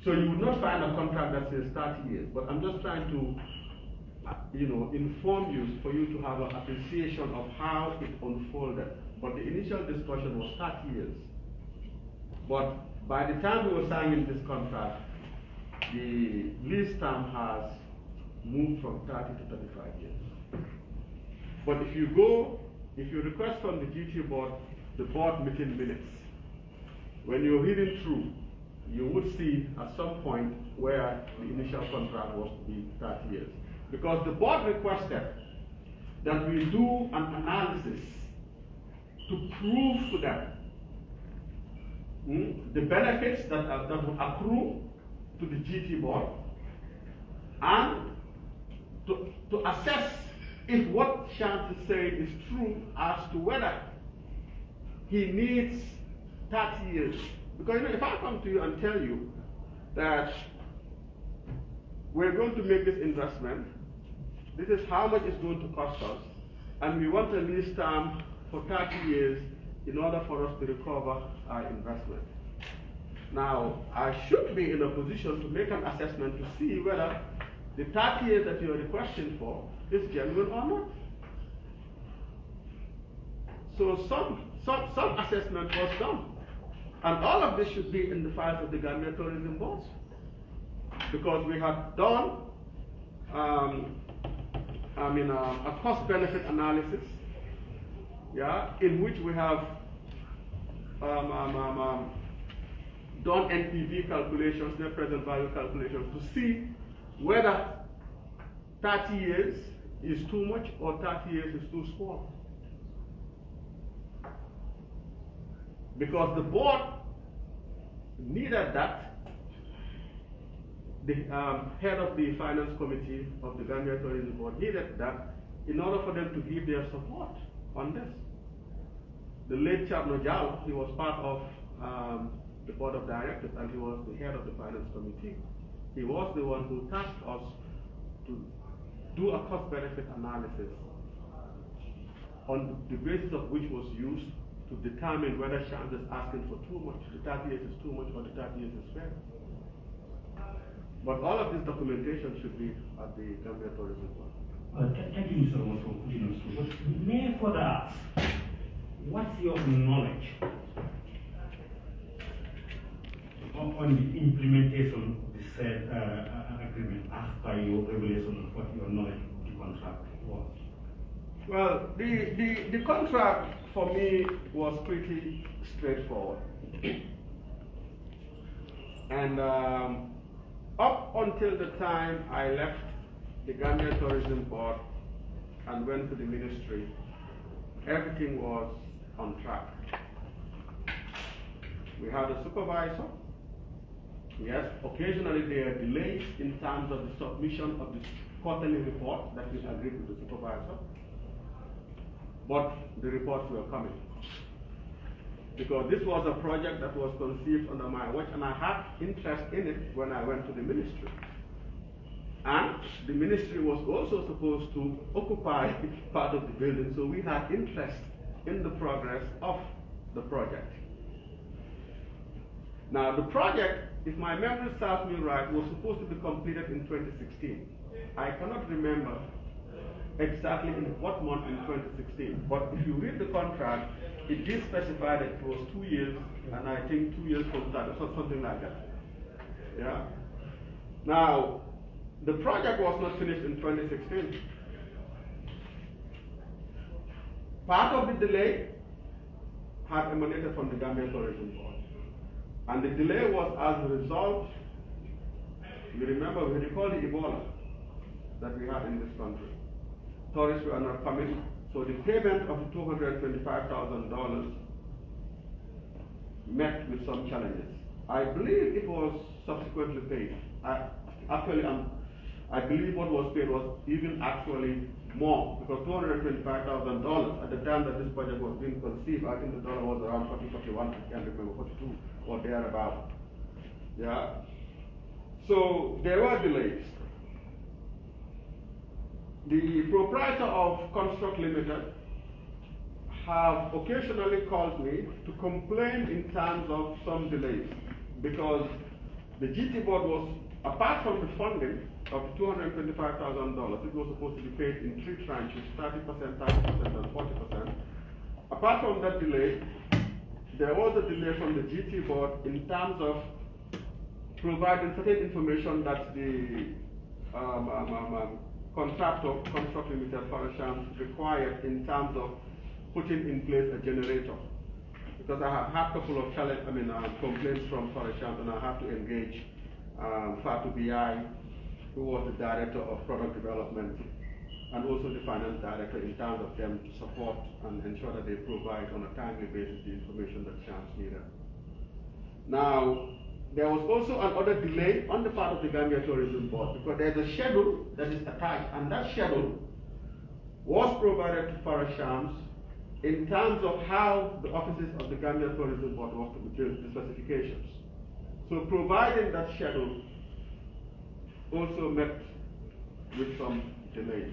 So you would not find a contract that says 30 years, but I'm just trying to inform you for you to have an appreciation of how it unfolded. But the initial discussion was 30 years. But by the time we were signing this contract, the lease term has moved from 30 to 35 years. But if you request from the GT board, the board meeting minutes, when you're reading through, you would see at some point where the initial contract was to be 30 years. Because the board requested that we do an analysis to prove to them the benefits that would accrue to the GT board, and to assess if what Chant is saying is true as to whether he needs 30 years. Because if I come to you and tell you that we're going to make this investment, this is how much it's going to cost us, and we want a lease term for 30 years in order for us to recover our investment. Now, I should be in a position to make an assessment to see whether the 30 years that you're requesting for is genuine or not. So some assessment was done. And all of this should be in the files of the Gambia Tourism Board. Because we have done a cost-benefit analysis, in which we have done NPV calculations, net present value calculations, to see whether 30 years is too much or 30 years is too small. Because the board needed that, the head of the finance committee of the Gambia Tourism Board needed that in order for them to give their support on this. The late 𝐿, he was part of the board of directors, and he was the head of the finance committee. He was the one who tasked us to do a cost-benefit analysis on the basis of which was used to determine whether Chant is asking for too much, the 30 years is too much, or the 30 years is fair. But all of this documentation should be at the Gambia Tourism Board. Thank you, Mr. Romo, for putting us through. But may I further ask, what's your knowledge on the implementation of the said agreement after your revelation of what your knowledge of the contract was? Well, the contract for me was pretty straightforward. And up until the time I left the Gambia Tourism Board and went to the ministry, everything was on track. We had a supervisor. Yes, occasionally there are delays in terms of the submission of the quarterly report that we agreed with the supervisor. But the reports were coming. Because this was a project that was conceived under my watch, and I had interest in it when I went to the ministry. And the ministry was also supposed to occupy part of the building, so we had interest in the progress of the project. Now, the project, if my memory serves me right, was supposed to be completed in 2016. I cannot remember exactly in what month in 2016, but if you read the contract, it did specify that it was 2 years, and I think 2 years from start, or something like that. Yeah. Now, the project was not finished in 2016. Part of the delay had emanated from the Gambia Tourism Board. And the delay was as a result, you remember, we recall the Ebola that we had in this country. Tourists were not coming, so the payment of the $225,000 met with some challenges. I believe it was subsequently paid. I believe what was paid was even actually more, because $225,000 at the time that this project was being conceived, I think the dollar was around 40, 41, I can't remember, 42 or thereabout. Yeah. So there were delays. The proprietor of Construct Limited have occasionally called me to complain in terms of some delays, because the GT board was, apart from the funding of $225,000, it was supposed to be paid in 3 tranches, 30%, 30%, and 40%. Apart from that delay, there was a delay from the GT board in terms of providing certain information that the contractor, Construct Limited Farasham, required in terms of putting in place a generator. Because I have had a couple of complaints from Farasham, and I have to engage Fatu BI, who was the director of product development, and also the finance director in terms of them to support and ensure that they provide on a timely basis the information that Shams needed. Now, there was also another delay on the part of the Gambia Tourism Board because there's a schedule that is attached, and that schedule was provided to Farashams in terms of how the offices of the Gambia Tourism Board was to build the specifications. So providing that schedule also met with some delays.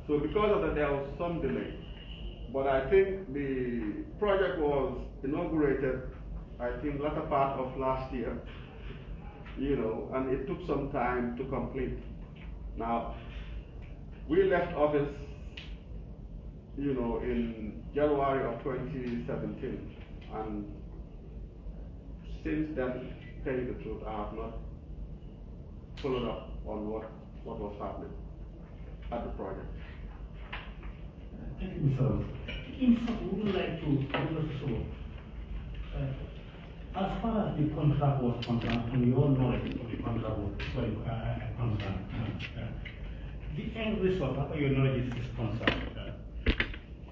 So because of that, there was some delay. But I think the project was inaugurated, I think, latter part of last year, and it took some time to complete. Now, we left office, in January of 2017, and since then, to tell you the truth, I have not followed up on what was happening at the project. Thank you, sir. In fact, we would like to also, as far as the contract was concerned, and we all know that the contract was concerned, the end result, after your knowledge is concerned,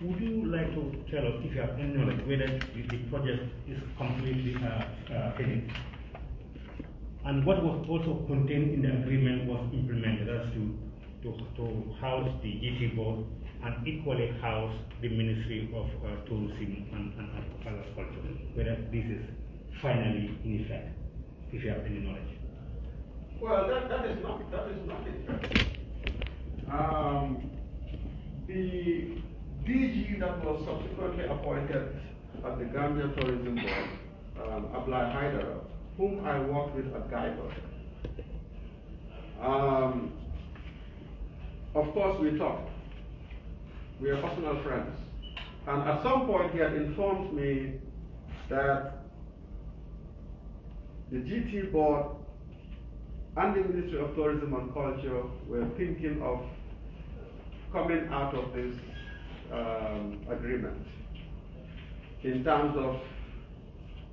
would you like to tell us if you have any knowledge whether the project is completely finished? And what was also contained in the agreement was implemented as to house the GT board and equally house the Ministry of Tourism and Agriculture, whether this is finally in effect, if you have any knowledge. Well, that is not it. The DG that was subsequently appointed at the Gambia Tourism Board, Abla Haidara, whom I worked with at Gaiba. Of course, we talked. We are personal friends. And at some point, he had informed me that the GT board and the Ministry of Tourism and Culture were thinking of coming out of this agreement in terms of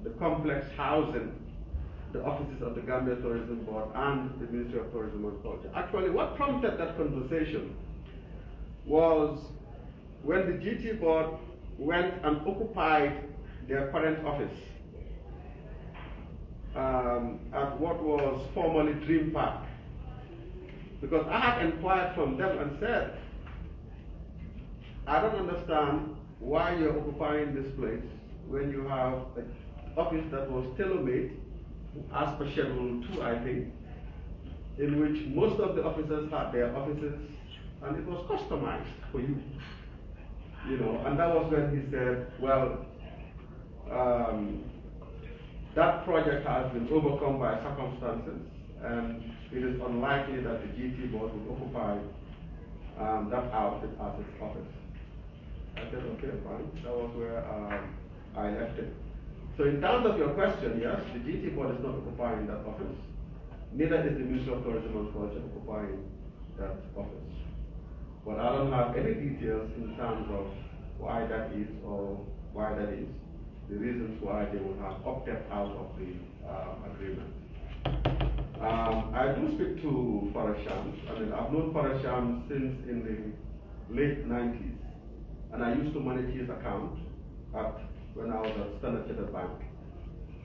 the complex housing the offices of the Gambia Tourism Board and the Ministry of Tourism and Culture. Actually, what prompted that conversation was when the GT board went and occupied their current office at what was formerly Dream Park. Because I had inquired from them and said, I don't understand why you're occupying this place when you have an office that was tailor-made as per Schedule 2, I think, in which most of the officers had their offices, and it was customized for you. And that was when he said, well, that project has been overcome by circumstances, and it is unlikely that the GT board will occupy that outfit as its office. I said, okay, fine. That was where I left it. So in terms of your question, yes, the GT board is not occupying that office. Neither is the Ministry of Tourism and Culture occupying that office. But I don't have any details in terms of why that is or why that is, the reasons why they would have opted out of the agreement. I do speak to Farasham. I've known Farasham since in the late 90s, and I used to manage his account when I was at Standard Chartered Bank,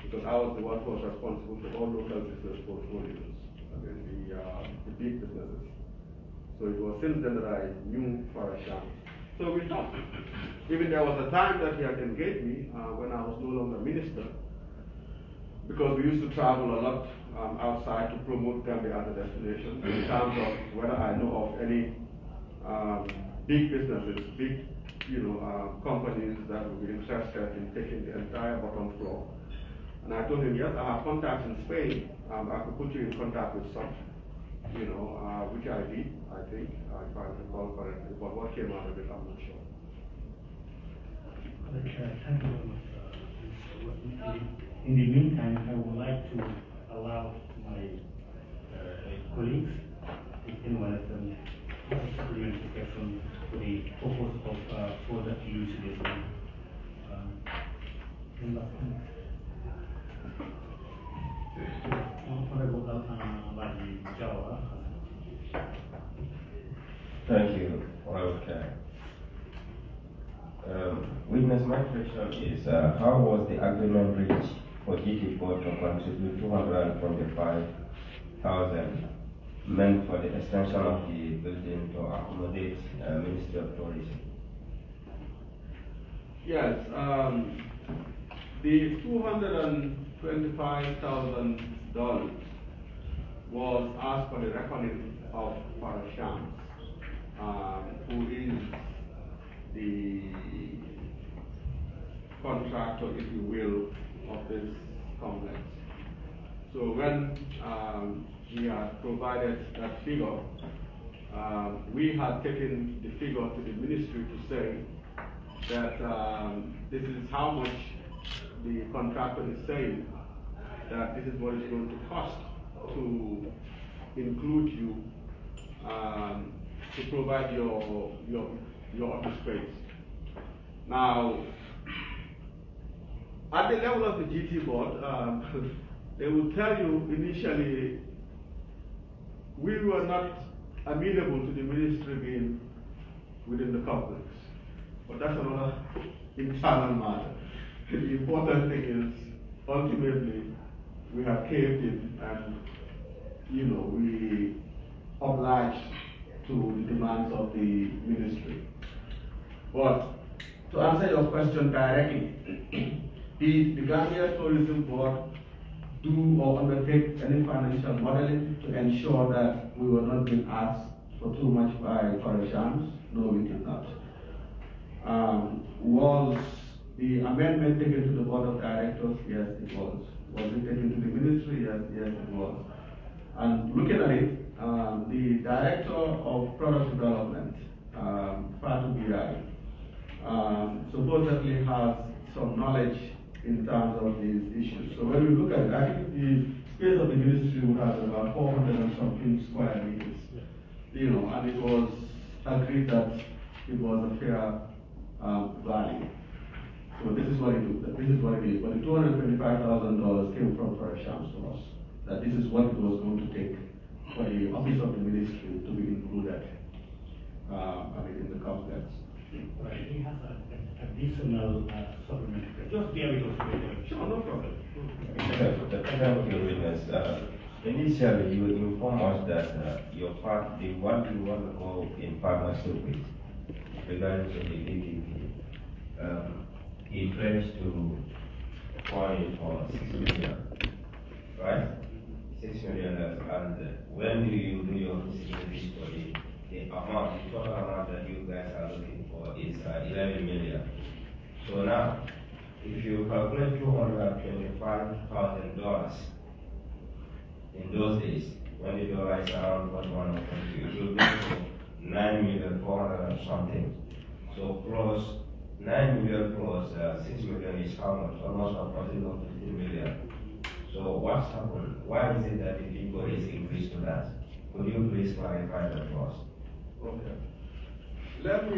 because I was the one who was responsible for all local business portfolios, the big businesses. So it was since then that I knew Farasham. So we talked. Even there was a time that he had engaged me when I was no longer minister, because we used to travel a lot outside to promote Gambia as a destination in terms of whether I know of any big businesses, big companies that would be interested in taking the entire bottom floor And I told him, yes, I have contacts in Spain. I could put you in contact with some, which I did, I think, if I recall correctly. But what came out of it, I'm not sure. Okay, thank you very much. In the meantime, I would like to allow my colleagues, if anyone of them has a supplementary question for the purpose of further elucidation. Thank you, Honorable Chair. Witness, my question is, how was the agreement reached for GT Board to contribute 225,000 meant for the extension of the building to accommodate Ministry of Tourism? Yes, the $225,000 was asked for the reckoning of Parasham, who is the contractor, if you will, of this complex. So when he had provided that figure, we had taken the figure to the ministry to say that this is how much the contractor is saying that this is what it's going to cost to include you to provide your office space. Now, at the level of the GT board, they will tell you initially we were not amenable to the ministry being within the complex. But that's another internal matter. The important thing is ultimately we have caved in and we obliged to the demands of the ministry. But to answer your question directly, did the Gambia Tourism Board do or undertake any financial modeling to ensure that we were not being asked for too much by Parashams? No, we did not. Was the amendment taken to the Board of Directors? Yes, it was. Was it taken to the ministry? Yes, it was. And looking at it, the Director of Product Development, Fatu BI, supposedly has some knowledge in terms of these issues. So when we look at it, I think the space of the ministry would have about 400 and something square meters, and it was agreed that it was a fair value. So this is what it is. This is what it is. But the $225,000 came from Parashams to us. That this is what it was going to take for the office of the ministry to be included. In the complex. Right. We have an additional supplementary. Just be able to. Sure, no problem. Thank you, witness. Initially, you informed us that what you want to go in partnership with regarding to the ADP. He pledged to coin for 6 million, right? 6 million, and when do you do your feasibility study? The amount, the total amount that you guys are looking for is 11 million. So now, if you calculate $225,000 in those days, when the dollar is around 41 or 42, it will be 9,400,000 and something. So plus 9 million plus 6 million is how much? Almost 14 or 15 million. So what's happened? Why is it that the figure is increased to that? Could you please clarify that for us? Okay. Let me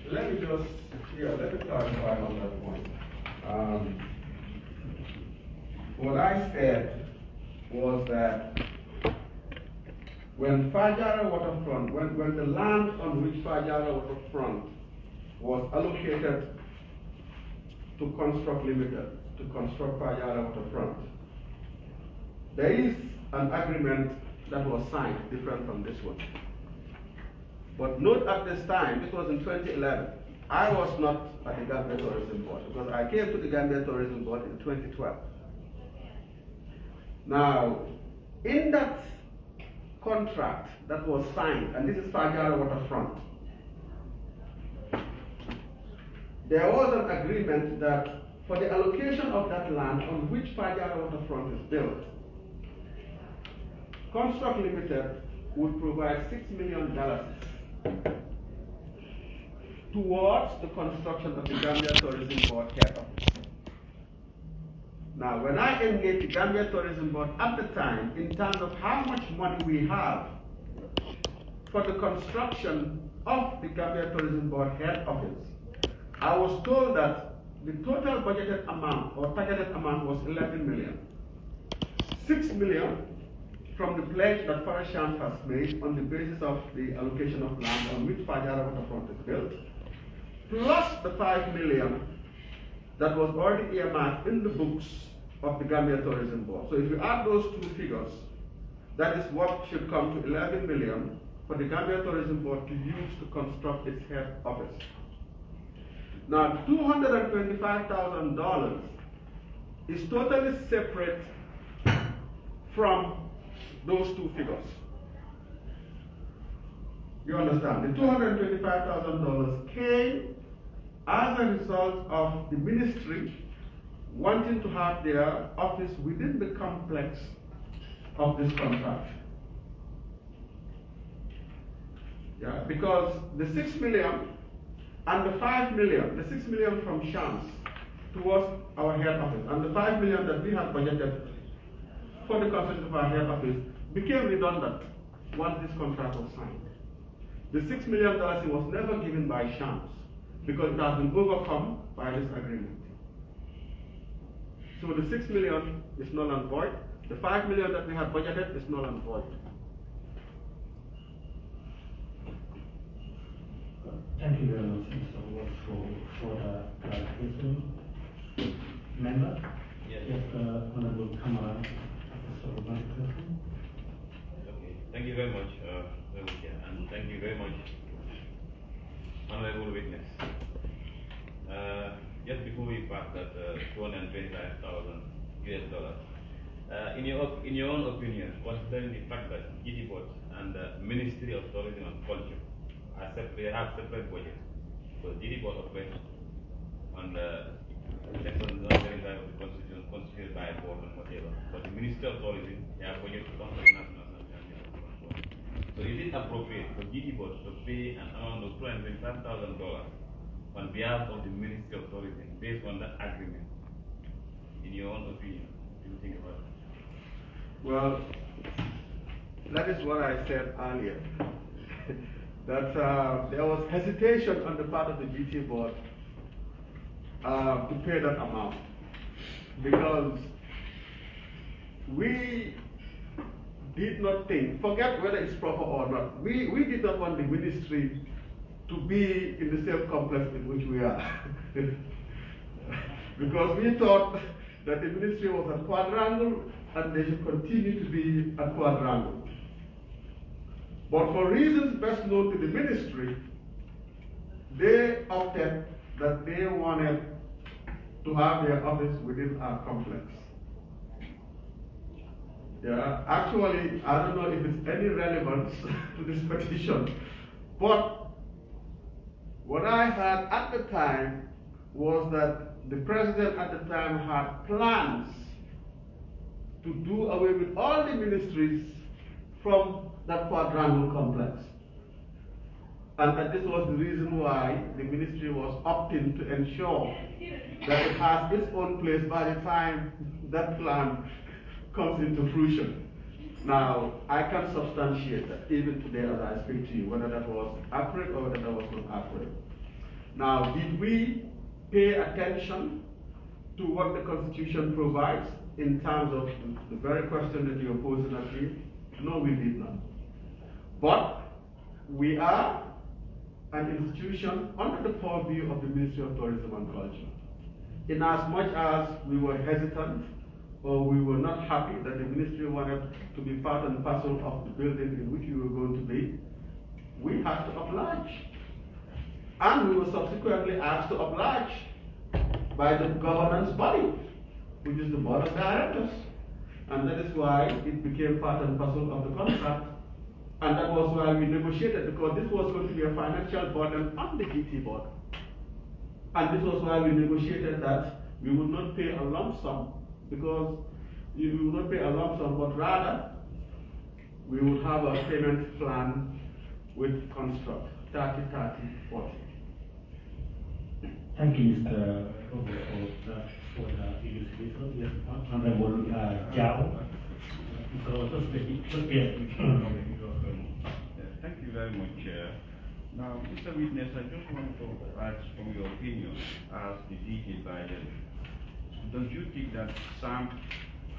clarify on that point. What I said was that when Fajara Waterfront, when the land on which Fajara Waterfront was allocated to Construct Limited, to construct Fajara Waterfront, there is an agreement that was signed different from this one. But note at this time, this was in 2011, I was not at the Gambia Tourism Board because I came to the Gambia Tourism Board in 2012. Now, in that contract that was signed, and this is Fajara Waterfront, there was an agreement that for the allocation of that land on which Fajara waterfront is built, Construct Limited would provide $6 million towards the construction of the Gambia Tourism Board head office. Now, when I engaged the Gambia Tourism Board at the time, in terms of how much money we have for the construction of the Gambia Tourism Board head office, I was told that the total budgeted amount or targeted amount was 11 million. 6 million from the pledge that Farasham has made on the basis of the allocation of land on which Fajara waterfront is built, plus the 5 million that was already earmarked in the books of the Gambia Tourism Board. So if you add those two figures, that is what should come to 11 million for the Gambia Tourism Board to use to construct its head office. Now, $225,000 is totally separate from those two figures. You understand? The $225,000 came as a result of the ministry wanting to have their office within the complex of this contract. Yeah, because the 6 million and the 5 million, the 6 million from Shams towards our head office, and the 5 million that we had budgeted for the construction of our head office became redundant once this contract was signed. The $6 million was never given by Shams because it has been overcome by this agreement. So the 6 million is null and void. The 5 million that we had budgeted is null and void. Thank you very much, Mr. Ward, for the clarification. Member? Yes. Yes, Honorable Kamara. Okay. Thank you very much, and thank you very much, honorable witness. Just before we pass that $225,000 US, in your own opinion, considering the fact that GT Board and the Ministry of Tourism and Culture they have separate budgets. So GT Board operates on the Section 135 of the Constitution, constituted by a board and whatever. But the Ministry of Tourism, they have budget to come from the national. So is it appropriate for GT Board to pay an amount of $225,000 on behalf of the Ministry of Tourism based on that agreement? In your own opinion, what do you think about it? Well, that is what I said earlier. That there was hesitation on the part of the GT Board to pay that amount because we did not think, forget whether it's proper or not, we did not want the ministry to be in the same complex in which we are. Because we thought that the ministry was a quadrangle and they should continue to be a quadrangle. But for reasons best known to the ministry, they opted that they wanted to have their office within our complex. Yeah, actually, I don't know if it's any relevance to this petition, but what I heard at the time was that the president at the time had plans to do away with all the ministries from that quadrangle complex. And that this was the reason why the ministry was opting to ensure that it has its own place by the time that plan comes into fruition. Now, I can substantiate that even today as I speak to you, whether that was accurate or whether that was not accurate. Now, did we pay attention to what the Constitution provides in terms of the very question that you're posing at me? No, we did not. But we are an institution under the purview of the Ministry of Tourism and Culture. In as much as we were hesitant or we were not happy that the ministry wanted to be part and parcel of the building in which we were going to be, we had to oblige. And we were subsequently asked to oblige by the governance body, which is the board of directors. And that is why it became part and parcel of the contract. And that was why we negotiated, because this was going to be a financial burden on the GT board. And this was why we negotiated that we will not pay a lump sum, because we will not pay a lump sum, but rather we will have a payment plan with construct 30, 30, 40. Thank you, Mr. Robert, for the illustration. Yes, Honorable 𝐬𝐲. Thank you very much. Now, Mr. Witness, I just want to ask from your opinion as the DG Biden. Don't you think that SAM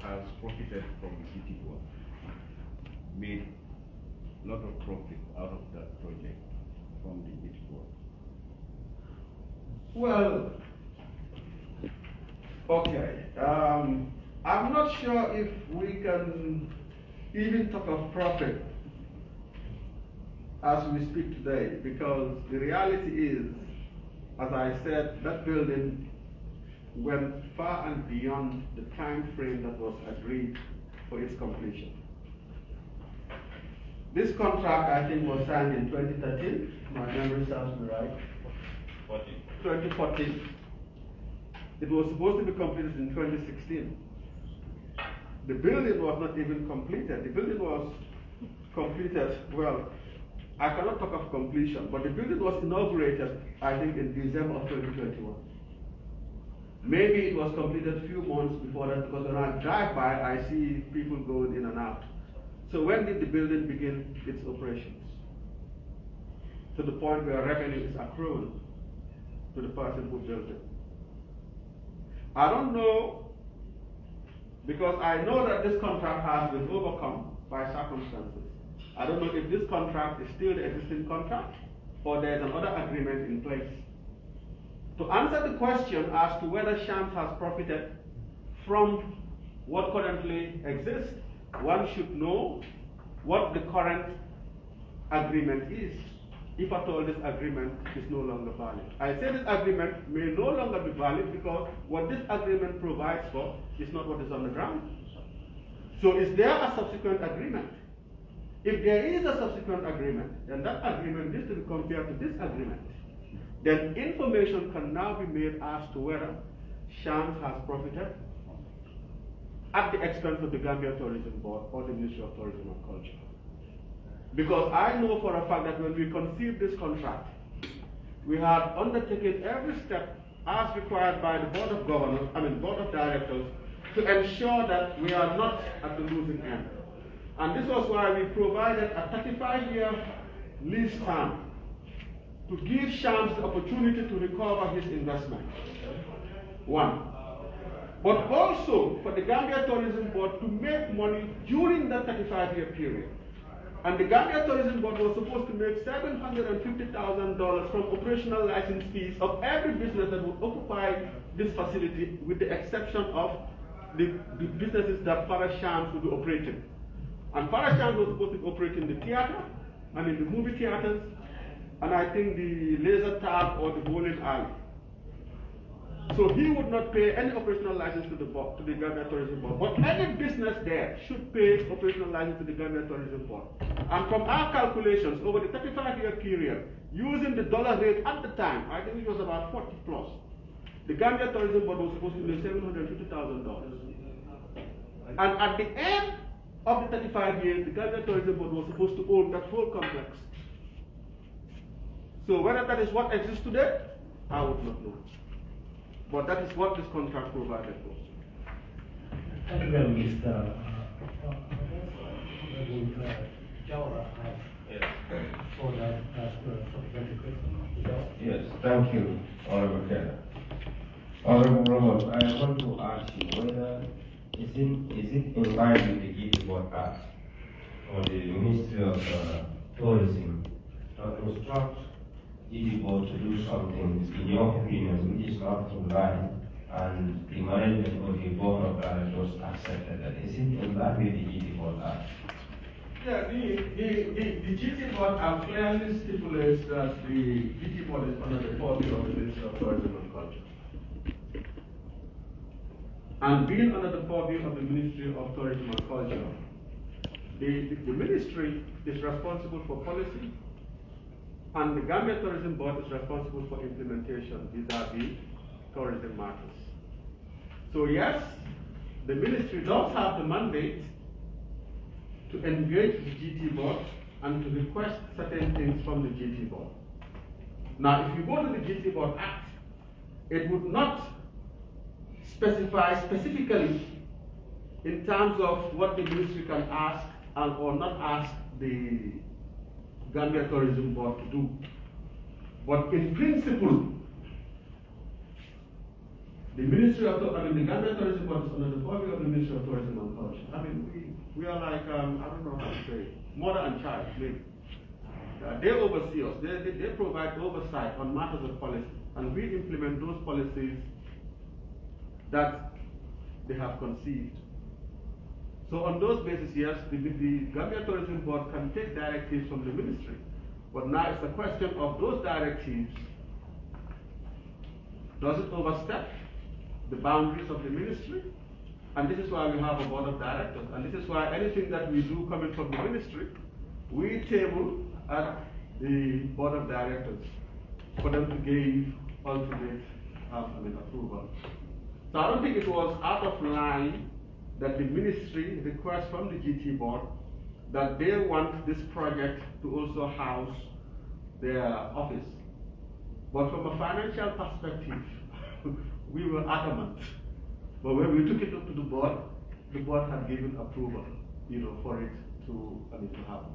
has profited from the city board, made a lot of profit out of that project from the city board? Well, okay. I'm not sure if we can even talk of profit as we speak today, because the reality is, as I said, that building went far and beyond the time frame that was agreed for its completion. This contract, I think, was signed in 2013. My memory serves me right. 2014. It was supposed to be completed in 2016. The building was not even completed. The building was completed, well, I cannot talk of completion, but the building was inaugurated, I think, in December of 2021. Maybe it was completed a few months before that, because when I drive by, I see people going in and out. So when did the building begin its operations? To the point where revenue is accruing to the person who built it. I don't know, because I know that this contract has been overcome by circumstances. I don't know if this contract is still the existing contract or there's another agreement in place. To answer the question as to whether Shams has profited from what currently exists, one should know what the current agreement is, if at all this agreement is no longer valid. I say this agreement may no longer be valid because what this agreement provides for is not what is on the ground. So is there a subsequent agreement? If there is a subsequent agreement, then that agreement needs to be compared to this agreement. Then information can now be made as to whether Shams has profited at the expense of the Gambia Tourism Board or the Ministry of Tourism and Culture. Because I know for a fact that when we conceived this contract, we had undertaken every step as required by the Board of Governors, Board of Directors, to ensure that we are not at the losing end. And this was why we provided a 35-year lease term to give Shams the opportunity to recover his investment. One. But also for the Gambia Tourism Board to make money during that 35-year period. And the Gambia Tourism Board was supposed to make $750,000 from operational license fees of every business that would occupy this facility, with the exception of the businesses that Farah Shams would be operating. And Farah Shams was supposed to be operating the theater, and in the movie theaters, and I think the laser tag or the bowling alley. So he would not pay any operational license to the Gambia Tourism Board. But any business there should pay operational license to the Gambia Tourism Board. And from our calculations, over the 35-year period, using the dollar rate at the time, I think it was about 40 plus, the Gambia Tourism Board was supposed to pay $750,000. And at the end of the 35 years, the Gambia Tourism Board was supposed to own that whole complex. So whether that is what exists today, I would not know. But that is what this contract provided for. Thank you very much, Mr. For that supplementary question. Yes, thank you, Honorable Chair. Honorable Robert, I want to ask you whether is it in line with the GT Board Act or the Ministry of Tourism to instruct GT Board to do something, in your opinion, which is not in line, and the management or the Board of Directors accepted that? Is it in line with the GT Board Act? Yeah, the GT Board Act clearly stipulates that the GT Board is under the purview of the Ministry of Tourism and Culture. And being under the purview of the Ministry of Tourism and Culture, the ministry is responsible for policy, and the Gambia Tourism Board is responsible for implementation vis-a-vis tourism matters. So yes, the ministry does have the mandate to engage the GT board and to request certain things from the GT board. Now, if you go to the GT Board Act, it would not specify specifically in terms of what the ministry can ask and or not ask the Gambia Tourism Board to do. But in principle, the the Gambia Tourism Board is under the purview of the Ministry of Tourism and Culture. I mean, we are like, I don't know how to say it, mother and child, maybe. They oversee us. They provide oversight on matters of policy, and we implement those policies that they have conceived. So on those bases, yes, the Gambia Tourism Board can take directives from the ministry. But now it's a question of those directives. Does it overstep the boundaries of the ministry? And this is why we have a board of directors. And this is why anything that we do coming from the ministry, we table at the board of directors for them to give ultimate approval. So I don't think it was out of line that the ministry requests from the GT board that they want this project to also house their office. But from a financial perspective, we were adamant. But when we took it up to the board had given approval, for it to happen.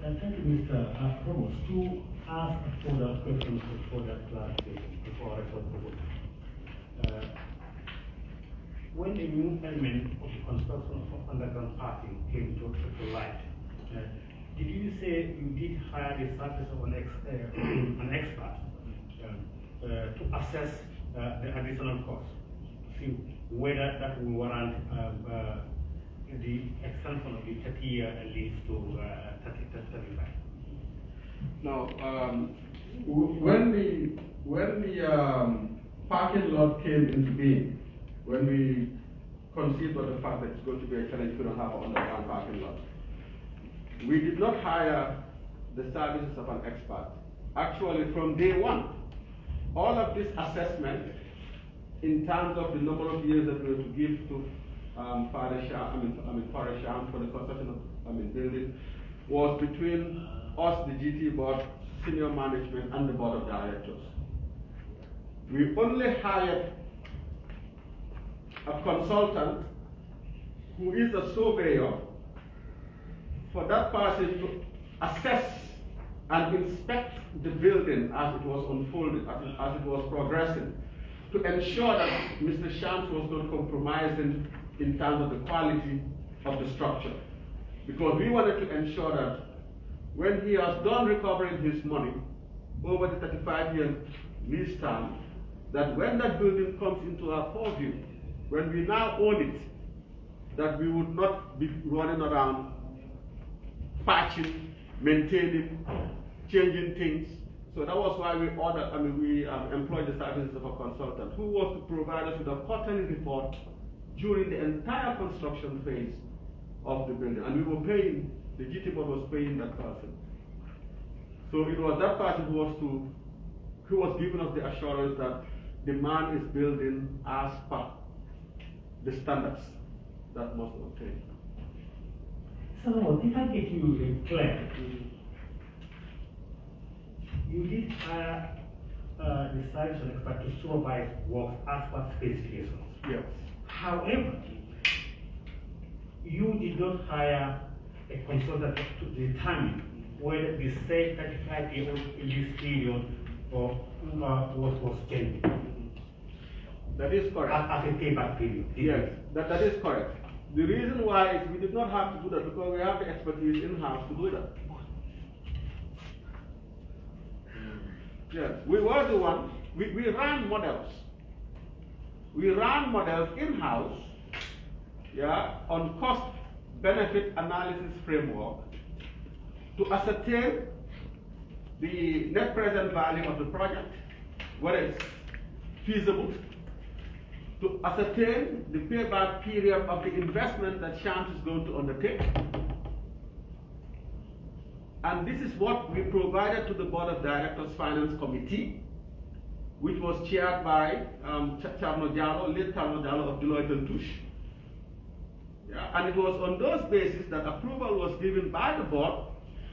Thank you, Mr. Provost. To ask a further question for that clarification before I forward. When the new element of the construction of underground parking came to light, did you say you did hire the service of an expert to assess the additional cost, see whether that will warrant the extension of the 30-year lease to 35? Now, when the parking lot came into being, when we conceived of the fact that it's going to be a challenge to have an underground parking lot, we did not hire the services of an expert. Actually, from day one, all of this assessment in terms of the number of years that we were to give to Father Sham for the construction of building was between us, the GT board, senior management, and the board of directors. We only hired a consultant who is a surveyor for that person to assess and inspect the building as it was unfolding, as it was progressing, to ensure that Mr. Shams was not compromising in terms of the quality of the structure. Because we wanted to ensure that when he has done recovering his money over the 35-year lease term, that when that building comes into our purview, when we now own it, that we would not be running around patching, maintaining, changing things. So that was why we employed the services of a consultant who was to provide us with a quarterly report during the entire construction phase of the building. And we were paying, the GT board was paying that person. So it was that person who was giving us the assurance that the man is building as per the standards that must obtain. So if I get you clear, you did hire the service of expert to supervise work as per specifications. Yes. However, you did not hire a consultant to determine whether the said 35-year lease period or was changed. That is correct. As a payback period. Yes, that is correct. The reason why is we did not have to do that because we have the expertise in-house to do that. Yes, we were the ones, we ran models. We ran models in-house, on cost-benefit analysis framework to ascertain the net present value of the project, whether it's feasible, to ascertain the payback period of the investment that Shams is going to undertake. And this is what we provided to the Board of Directors Finance Committee which was chaired by Charno Jallo, late Charno Jallo of Deloitte & Touche. Yeah, and it was on those basis that approval was given by the board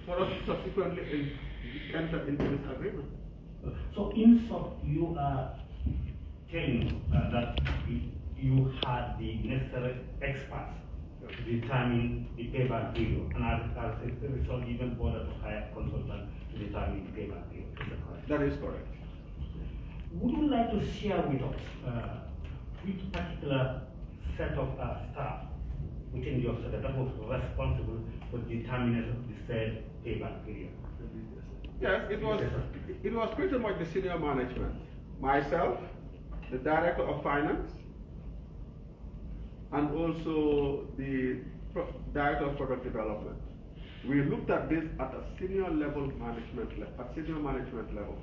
for us to subsequently enter into this agreement. So in short, you are telling that you had the necessary experts to determine the payback period, and as a result, even boarded to hire consultant to determine the payback period. Is that correct? That is correct. Would you like to share with us which particular set of staff within your sector that was responsible for determining the said payback period? Yes, it was pretty much the senior management. Myself, the director of finance, and also the director of product development. We looked at this at a senior management level.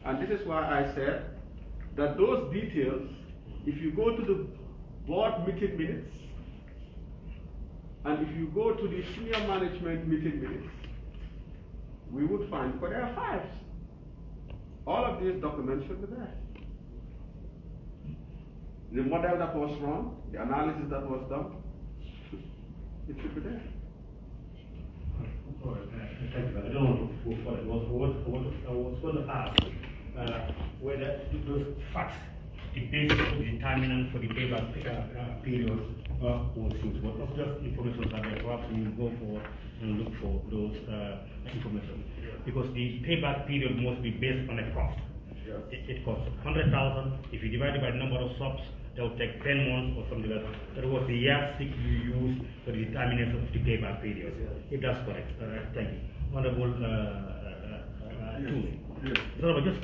And this is why I said that those details, if you go to the board meeting minutes, and if you go to the senior management meeting minutes, we would find, but there are files. All of these documents should be there. The model that was run, the analysis that was done, it should be there. Thank you. I don't want to go further. I was going to ask whether those facts, the basis of the determinant for the payback period was used, but not just information that perhaps we will go for and look for those information. Because the payback period must be based on a cost. Yes. It costs 100,000. If you divide it by the number of subs, that will take 10 months or something like that. That was the yardstick you used for the determination of the payback period. Yes. If that's correct. Thank you. Honorable Yes. So just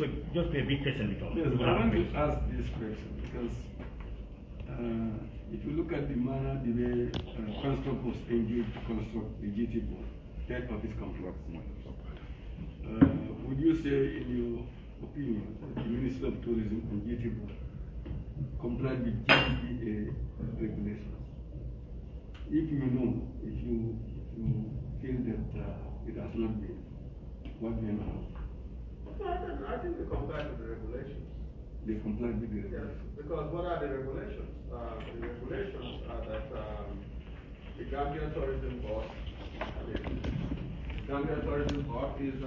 be a big question because yes, I want to ask this question because if you look at the manner the way Construct was engaged to construct the GT board, head of this contract model, would you say, in your opinion, that the Ministry of Tourism and GT board complied with GTPA regulations? If you know, if you feel that it has not been, what do you know? I think they comply with the regulations. They complied with the regulations? Yes, because what are the regulations? The regulations are that the Gambia Tourism Board, is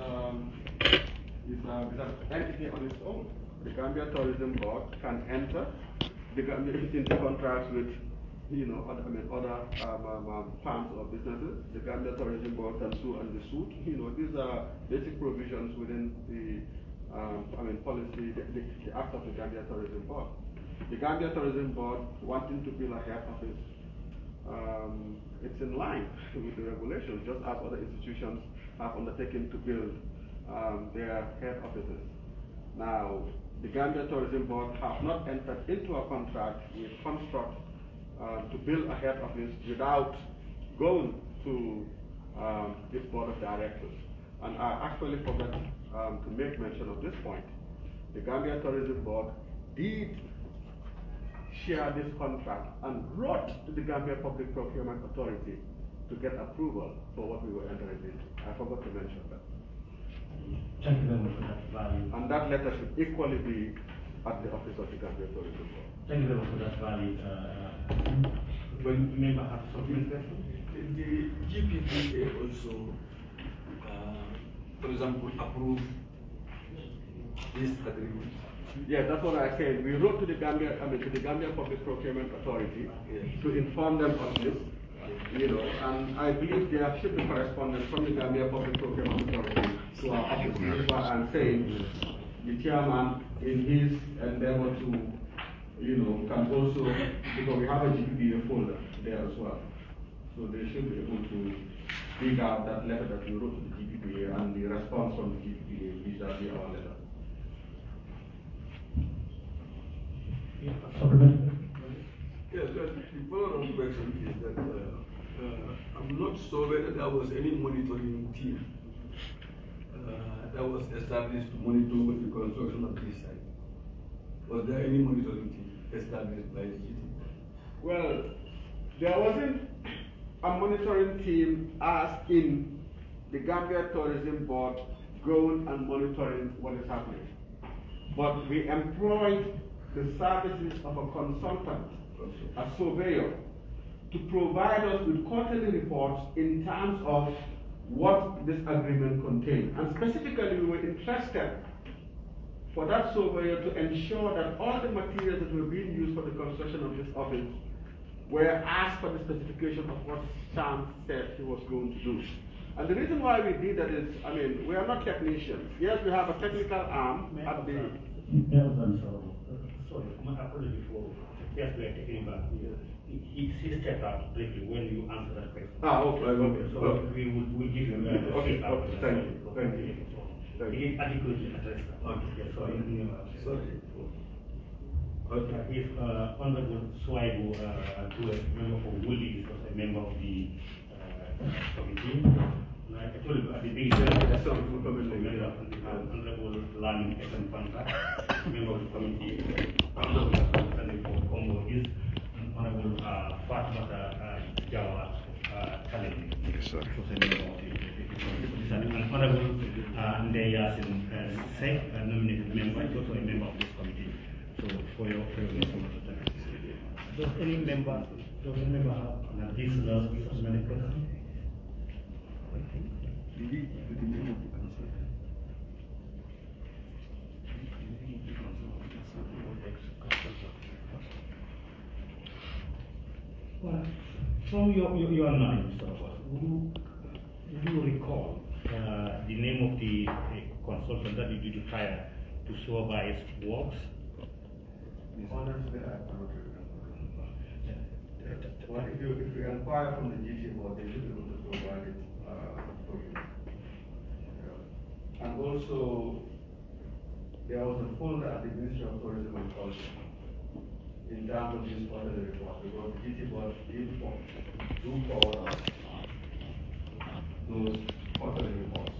an entity on its own. The Gambia Tourism Board can enter into contracts with other firms or businesses. The Gambia Tourism Board can sue and be sued. These are basic provisions within the policy, the act of the Gambia Tourism Board. The Gambia Tourism Board wanting to build a head office, it's in line with the regulations, just as other institutions have undertaken to build their head offices. Now, the Gambia Tourism Board have not entered into a contract with Construct to build a head office without going to this board of directors. And I actually forgot to make mention of this point. The Gambia Tourism Board did share this contract and wrote to the Gambia Public Procurement Authority to get approval for what we were entering into. I forgot to mention that. Thank you very much for that value. And that letter should equally be at the office of the Gambia Tourism Board. Thank you very much for that value. Well, member have something question? The GPPA also, for example, approved this agreement. Yeah, that's what I said. We wrote to the Gambia, to the Gambia Public Procurement Authority to inform them of this. And I believe there should be correspondence from the Gambia Public Procurement Authority to our office. This is what I'm saying. The chairman, in his endeavor to, can also, because we have a GPPA folder there as well. So they should be able to dig out that letter that we wrote to the GPPA and the response from the GPPA vis-a-vis our letter. Yes, the follow-up question is that I'm not sure whether there was any monitoring team that was established to monitor the construction of this site. Was there any monitoring team established by the GT? Well, there wasn't a monitoring team as in the Gambia Tourism Board going and monitoring what is happening. but we employed the services of a consultant, a surveyor, to provide us with quarterly reports in terms of what this agreement contained. And specifically, we were interested for that surveyor to ensure that all the materials that were being used for the construction of this office were as per the specification of what Sam said he was going to do. And the reason why we did that is, I mean, we are not technicians. Yes, we have a technical arm at the... Sorry, my apology for just taking back. He stepped out briefly when you answer that question. Okay. So we will give you okay, thank you. He adequately addressed that. Okay, sorry. If Honorable 𝐍𝐀𝐌 member for Woolly, is also a member of the committee. Like I told you at the beginning, Honorable Learning and Contract, member of the committee, Honorable for Congo is Honorable Fatmata Jawa Kalemi. Yes, sir. And Honorable 𝐷𝐸𝐻-𝐸𝐳, nominated member, is also a member of this committee. So for your information. Does any member have this many questions? Well, from your knowledge, would you recall the name of the consultant that you did hire to supervise works? Honestly, I cannot remember. Well, if you inquire from the GT board, they should be able to provide it for you. And also, there was a folder at the Ministry of Tourism and Culture in terms of this quarterly report, because the GT board do forward us those quarterly reports.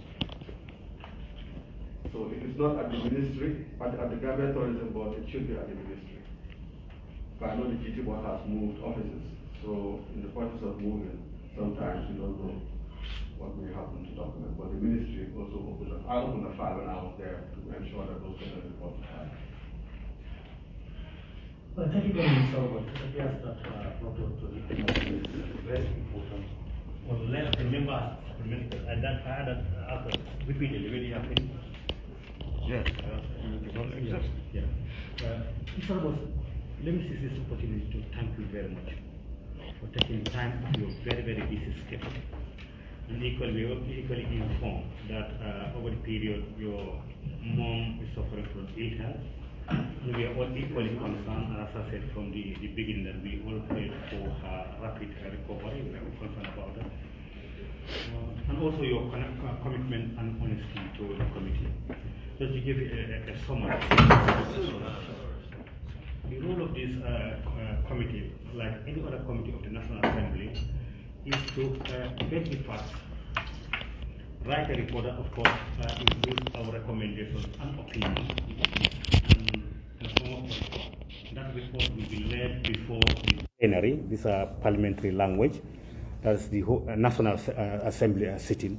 So if it's not at the ministry, at the Gambia Tourism Board, it should be at the ministry. But I know the GT board has moved offices, so in the process of moving, sometimes you don't know what may happen to documents. But the ministry also I opened a file when I was there to ensure that those quarterly reports are filed. Well, thank you very much, sir. I guess that is very important. Well, let's remember, and that I had repeatedly when you have been. Yes. Yeah. Mr. Abbas, let me seize this opportunity to thank you very much for taking time out of your very, very busy schedule. And equally informed that over the period your mom is suffering from ill health. And we are all equally concerned, and as I said from the beginning, that we all pray for her rapid recovery. We are concerned about that. And also your commitment and honesty to the committee. Just to give you a summary, the role of this committee, like any other committee of the National Assembly, is to get the facts, write a report that, of course, includes our recommendations and opinions. That report will be led before the plenary. These are parliamentary language. That's the whole, National Assembly sitting.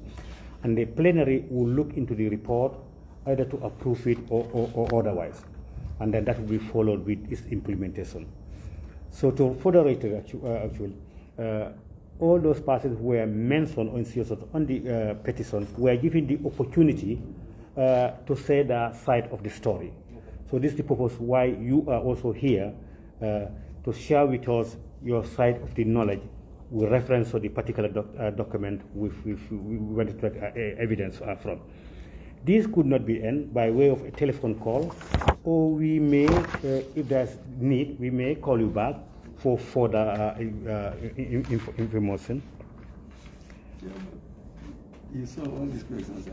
And the plenary will look into the report either to approve it or otherwise. And then that will be followed with its implementation. So to further reiterate, all those parties who were mentioned on the petition were given the opportunity to say their side of the story. So this is the purpose why you are also here, to share with us your side of the knowledge with reference to the particular document we wanted to get evidence from. This could not be ended by way of a telephone call, or we may, if there's need, we may call you back for further information. You saw all these questions.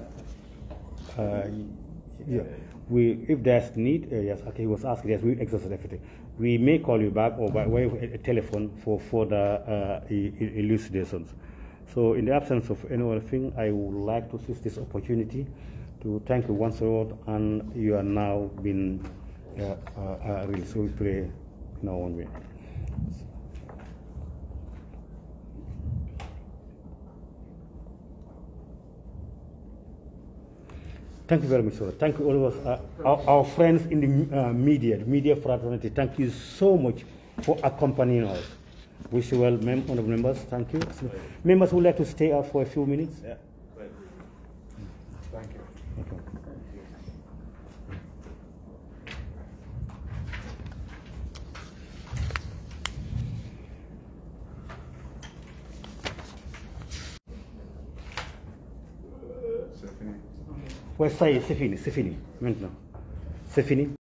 Yeah. If there's need, yes, okay, he was asking, yes, we exhausted everything. We may call you back or by way of a telephone for further elucidations. So in the absence of any other thing, I would like to seize this opportunity to thank you once more, and you are now been released. So we pray in our own way. Thank you very much, sir. Thank you, all of us, our friends in the media fraternity. Thank you so much for accompanying us. Wish you well, honorable members. Thank you. Members would like to stay out for a few minutes. Yeah. Right. Thank you. Okay. C'est fini. Ouais, ça y est, c'est fini, maintenant. C'est fini.